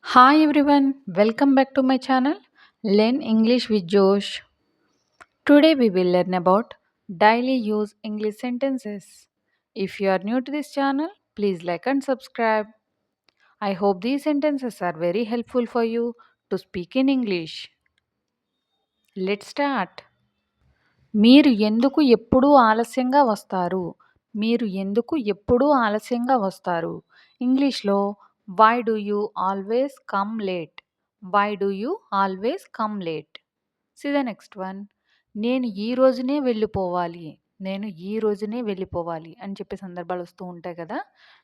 Hi everyone, welcome back to my channel Learn English with Josh. Today we will learn about daily use English sentences. If you are new to this channel, please like and subscribe. I hope these sentences are very helpful for you to speak in English. Let's start. మీరు ఎందుకు ఎప్పుడూ ఆలస్యంగా వస్తారు? మీరు ఎందుకు ఎప్పుడూ ఆలస్యంగా వస్తారు? ఇంగ్లీష్‌లో why do you always come late? Why do you always come late? See the next one. నేను ఈ రోజునే వెళ్ళిపోవాలి. నేను ఈ రోజునే వెళ్ళిపోవాలి అని చెప్పే సందర్భాలు వస్తూ ఉంటాయి కదా!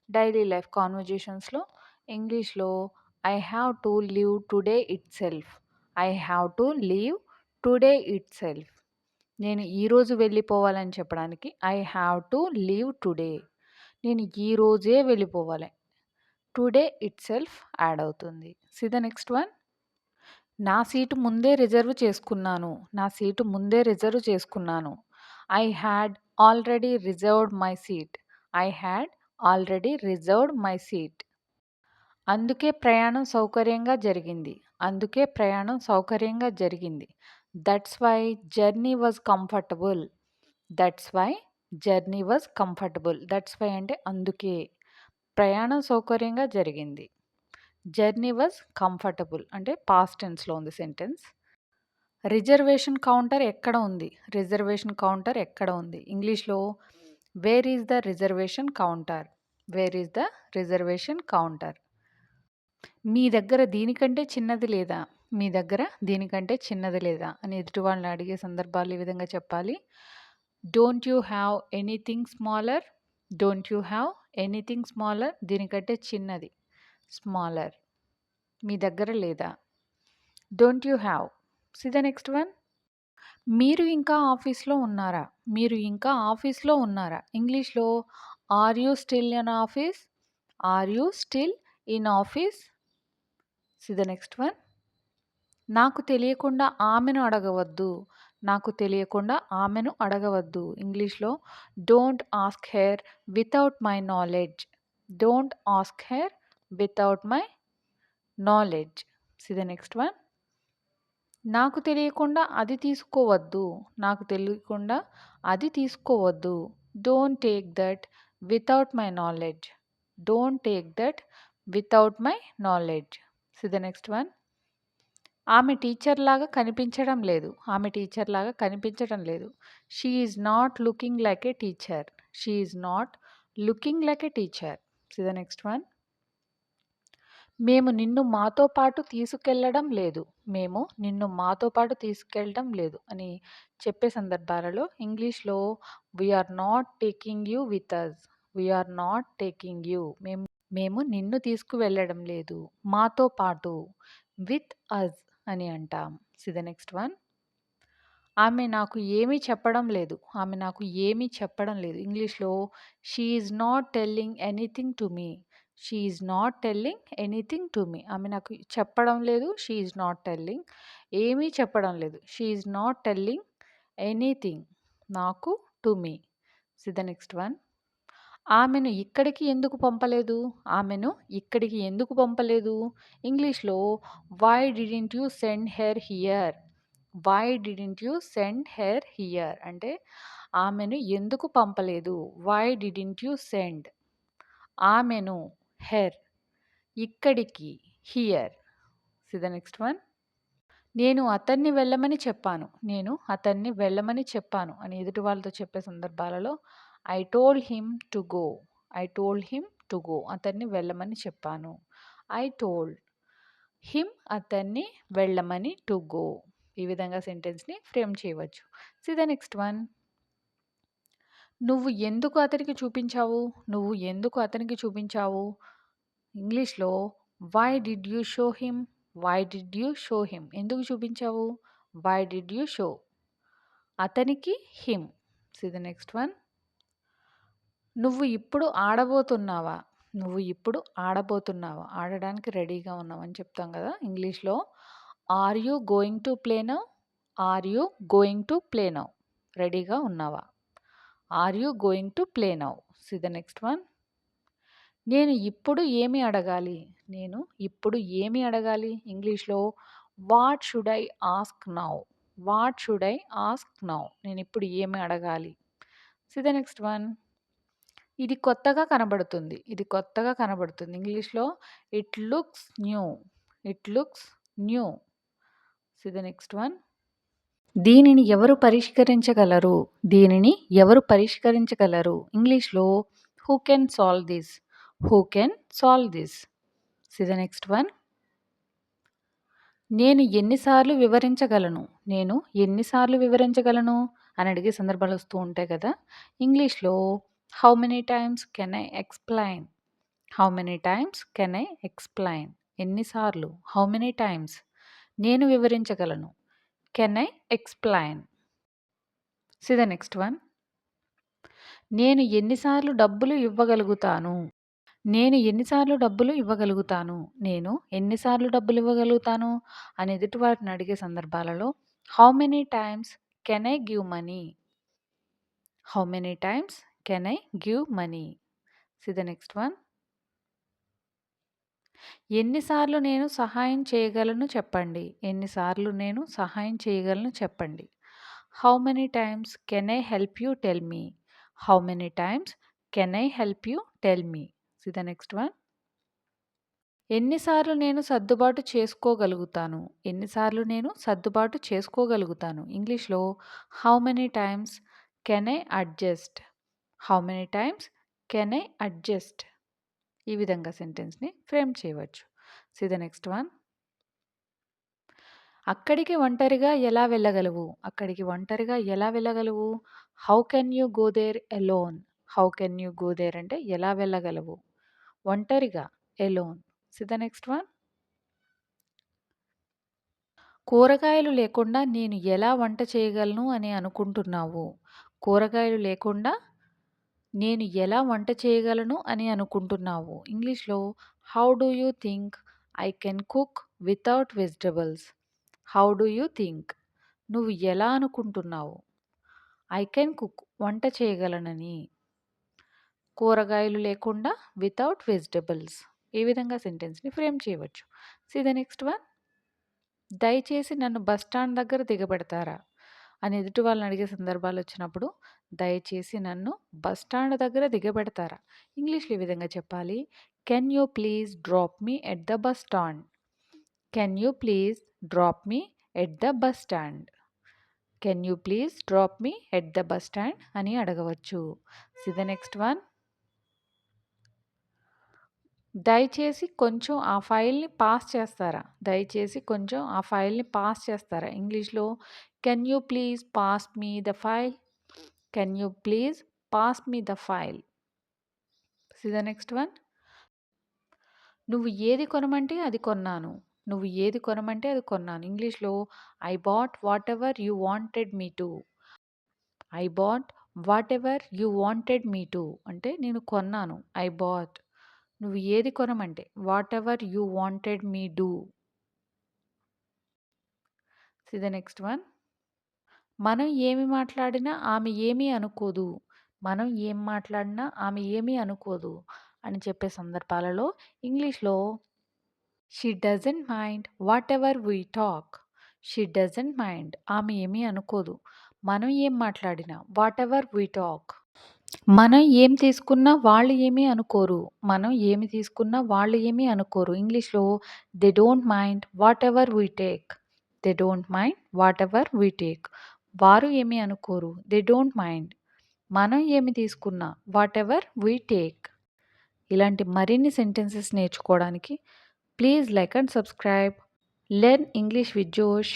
డైలీ లైఫ్ కాన్వర్జేషన్స్‌లో ఇంగ్లీష్‌లో I have to leave today itself. I have to leave today itself. నేను ఈరోజు వెళ్ళిపోవాలని చెప్పడానికి I have to leave today. నేను ఈ రోజే వెళ్ళిపోవాలి. టుడే ఇట్‌సెల్ఫ్ యాడ్ అవుతుంది. See the next one. నా సీటు ముందే రిజర్వ్ చేసుకున్నాను. నా సీటు ముందే రిజర్వ్ చేసుకున్నాను. I had already reserved my seat. I had already reserved my seat. అందుకే ప్రయాణం సౌకర్యంగా జరిగింది. అందుకే ప్రయాణం సౌకర్యంగా జరిగింది. That's why journey was comfortable. That's why journey was comfortable. That's why అంటే అందుకే. ప్రయాణం సౌకర్యంగా జరిగింది. జర్నీ వాజ్ కంఫర్టబుల్ అంటే పాస్ట్ టెన్స్‌లో ఉంది సెంటెన్స్. రిజర్వేషన్ కౌంటర్ ఎక్కడ ఉంది? రిజర్వేషన్ కౌంటర్ ఎక్కడ ఉంది? ఇంగ్లీష్‌లో where is the reservation counter? Where is the reservation counter? మీ దగ్గర దీనికంటే చిన్నది లేదా? మీ దగ్గర దీనికంటే చిన్నది లేదా? అని ఎదుటి వాళ్ళని అడిగే సందర్భాలు ఈ విధంగా చెప్పాలి. Don't you have anything smaller? Don't you have anything smaller? దీనికంటే చిన్నది. స్మాలర్. మీ దగ్గర లేదా? Don't you have. See the next one. మీరు ఇంకా ఆఫీస్‌లో ఉన్నారా? మీరు ఇంకా ఆఫీస్‌లో ఉన్నారా? ఇంగ్లీష్‌లో are you still in office? Are you still in office? See the next one. నాకు తెలియకుండా ఆమెను అడగవద్దు. నాకు తెలియకుండా ఆమెను అడగవద్దు. ఇంగ్లీష్‌లో don't ask her without my knowledge. Don't ask her without my knowledge. See the next one. నాకు తెలియకుండా అది తీసుకోవద్దు. నాకు తెలియకుండా అది తీసుకోవద్దు. Don't take that without my knowledge. Don't take that without my knowledge. See the next one. ఆమె టీచర్‌లాగా కనిపించడం లేదు. ఆమె టీచర్‌లాగా కనిపించడం లేదు. She is not looking like a teacher. She is not looking like a teacher. See the next one. మేము నిన్ను మాతో పాటు తీసుకెళ్లడం లేదు. మేము నిన్ను మాతో పాటు తీసుకెళ్ళడం లేదు అని చెప్పే సందర్భాలలో ఇంగ్లీష్‌లో we are not taking you with us. We are not taking you. మేము నిన్ను తీసుకువెళ్ళడం లేదు. మాతో పాటు విత్ అస్ అని అంటాం. See the next one. ఆమె నాకు ఏమీ చెప్పడం లేదు. ఆమె నాకు ఏమీ చెప్పడం లేదు. ఇంగ్లీష్‌లో she is not telling anything to me. She is not telling anything to me. ఆమె నాకు చెప్పడం లేదు. She is not telling. ఏమీ చెప్పడం లేదు. She is not telling anything నాకు to me. See the next one. ఆమెను ఇక్కడికి ఎందుకు పంపలేదు? ఆమెను ఇక్కడికి ఎందుకు పంపలేదు? ఇంగ్లీష్‌లో why didn't you send her here? Why didn't you send her here? అంటే ఆమెను ఎందుకు పంపలేదు? వై డిడ్‌న్ట్ యూ సెండ్ ఆమెను హెర్ ఇక్కడికి here. See the next one. నేను అతన్ని వెళ్ళమని చెప్పాను. నేను అతన్ని వెళ్ళమని చెప్పాను అని ఎదుటి వాళ్ళతో చెప్పే సందర్భాలలో I told him to go. I told him to go. అతన్ని వెళ్ళమని చెప్పాను. ఐ టోల్డ్ హిమ్ అతన్ని వెళ్ళమని టు గో. ఈ విధంగా సెంటెన్స్‌ని ఫ్రేమ్ చేయవచ్చు. See the next one. నువ్వు ఎందుకు అతనికి చూపించావు? నువ్వు ఎందుకు అతనికి చూపించావు? ఇంగ్లీష్‌లో why did you show him? Why did you show him? ఎందుకు చూపించావు? Why did you show? అతనికి him. See the next one. నువ్వు ఇప్పుడు ఆడబోతున్నావా? నువ్వు ఇప్పుడు ఆడబోతున్నావా? ఆడడానికి రెడీగా ఉన్నావు అని చెప్తాం కదా! ఇంగ్లీష్‌లో are you going to play now? Are you going to play now? రెడీగా ఉన్నావా? Are you going to play now? See the next one. నేను ఇప్పుడు ఏమి అడగాలి? నేను ఇప్పుడు ఏమి అడగాలి? ఇంగ్లీష్‌లో what should I ask now? What should I ask now? నేనిప్పుడు ఏమి అడగాలి? See the next one. ఇది కొత్తగా కనబడుతుంది. ఇది కొత్తగా కనబడుతుంది. ఇంగ్లీష్‌లో it looks new. It looks new. See the next one. దీనిని ఎవరు పరిష్కరించగలరు? దీనిని ఎవరు పరిష్కరించగలరు? ఇంగ్లీష్‌లో who can solve this? Who can solve this? See the next one. నేను ఎన్ని సార్లు వివరించగలను? నేను ఎన్ని సార్లు వివరించగలను? అని అడిగే సందర్భాలు వస్తూ ఉంటాయి కదా! ఇంగ్లీష్‌లో how many times can I explain? How many times can I explain? ఎన్ని సార్లు? How many times? నేను వివరించగలను. Can I explain? See the next one. నేను ఎన్ని సార్లు డబ్బులు ఇవ్వగలుగుతాను? నేను ఎన్ని సార్లు డబ్బులు ఇవ్వగలుగుతాను? నేను ఎన్ని సార్లు డబ్బులు ఇవ్వగలుగుతాను? అని ఎదుటి వారిని అడిగే సందర్భాలలో how many times can I give money? How many times can I give money? See the next one. ఎన్నిసార్లు నేను సహాయం చేయగలను చెప్పండి? ఎన్నిసార్లు నేను సహాయం చేయగలను చెప్పండి? How many times can I help you tell me? How many times can I help you tell me? See the next one. ఎన్నిసార్లు నేను సర్దుబాటు చేసుకోగలుగుతాను? ఎన్నిసార్లు నేను సర్దుబాటు చేసుకోగలుగుతాను? ఇంగ్లీష్‌లో how many times can I adjust? How many times can I adjust? ఈ విధంగా సెంటెన్స్‌ని ఫ్రేమ్ చేయవచ్చు. See the next one. అక్కడికి ఒంటరిగా ఎలా వెళ్ళగలవు? అక్కడికి ఒంటరిగా ఎలా వెళ్ళగలవు? How can you go there alone? How can you go there అంటే ఎలా వెళ్ళగలవు? ఒంటరిగా alone. See the next one. కూరగాయలు లేకుండా నేను ఎలా వంట చేయగలను అని అనుకుంటున్నావు? కూరగాయలు లేకుండా నేను ఎలా వంట చేయగలను అని అనుకుంటున్నావు? ఇంగ్లీష్‌లో how do you think I can cook without vegetables? How do you think? నువ్వు ఎలా అనుకుంటున్నావు? ఐ కెన్ కుక్ వంట చేయగలనని. కూరగాయలు లేకుండా వితౌట్ వెజిటబుల్స్. ఈ విధంగా సెంటెన్స్‌ని ఫ్రేమ్ చేయవచ్చు. See the next one. దయచేసి నన్ను బస్ స్టాండ్ దగ్గర దిగబెడతారా? అని ఎదుటి వాళ్ళని అడిగే సందర్భాలు వచ్చినప్పుడు దయచేసి నన్ను బస్ స్టాండ్ దగ్గర దిగబెడతారా? ఇంగ్లీష్‌లో ఈ విధంగా చెప్పాలి. Can you please drop me at the bus stand? Can you please drop me at the bus stand? Can you please drop me at the bus stand అని అడగవచ్చు. See the next one. దయచేసి కొంచెం ఆ ఫైల్‌ని pass చేస్తారా? దయచేసి కొంచెం ఆ ఫైల్‌ని పాస్ చేస్తారా? ఇంగ్లీష్‌లో can you please pass me the file? Can you please pass me the file? See the next one. నువ్వు ఏది కొనమంటే అది కొన్నాను. నువ్వు ఏది కొనమంటే అది కొన్నాను. ఇంగ్లీష్‌లో I bought whatever you wanted me to. I bought whatever you wanted me to అంటే నేను కొన్నాను. I bought. నువ్వు ఏది కొనమంటే whatever you wanted me do. See the next one. మనం ఏమి మాట్లాడినా ఆమె ఏమీ అనుకోదు. మనం ఏం మాట్లాడినా ఆమె ఏమీ అనుకోదు అని చెప్పే సందర్భాలలో ఇంగ్లీష్‌లో she doesn't mind whatever we talk. She doesn't mind ఆమె ఏమీ అనుకోదు. మనం ఏం మాట్లాడినా వాటెవర్ వి టాక్. మనం ఏం తీసుకున్నా వాళ్ళు ఏమీ అనుకోరు. మనం ఏమి తీసుకున్నా వాళ్ళు ఏమీ అనుకోరు. ఇంగ్లీష్‌లో they don't mind whatever we take. They don't mind whatever we take. వారు ఏమీ అనుకోరు. They don't mind. మనం ఏమి తీసుకున్నా వాటెవర్ వి టేక్. ఇలాంటి మరిన్ని సెంటెన్సెస్ నేర్చుకోవడానికి please like and subscribe. Learn English with జోష్.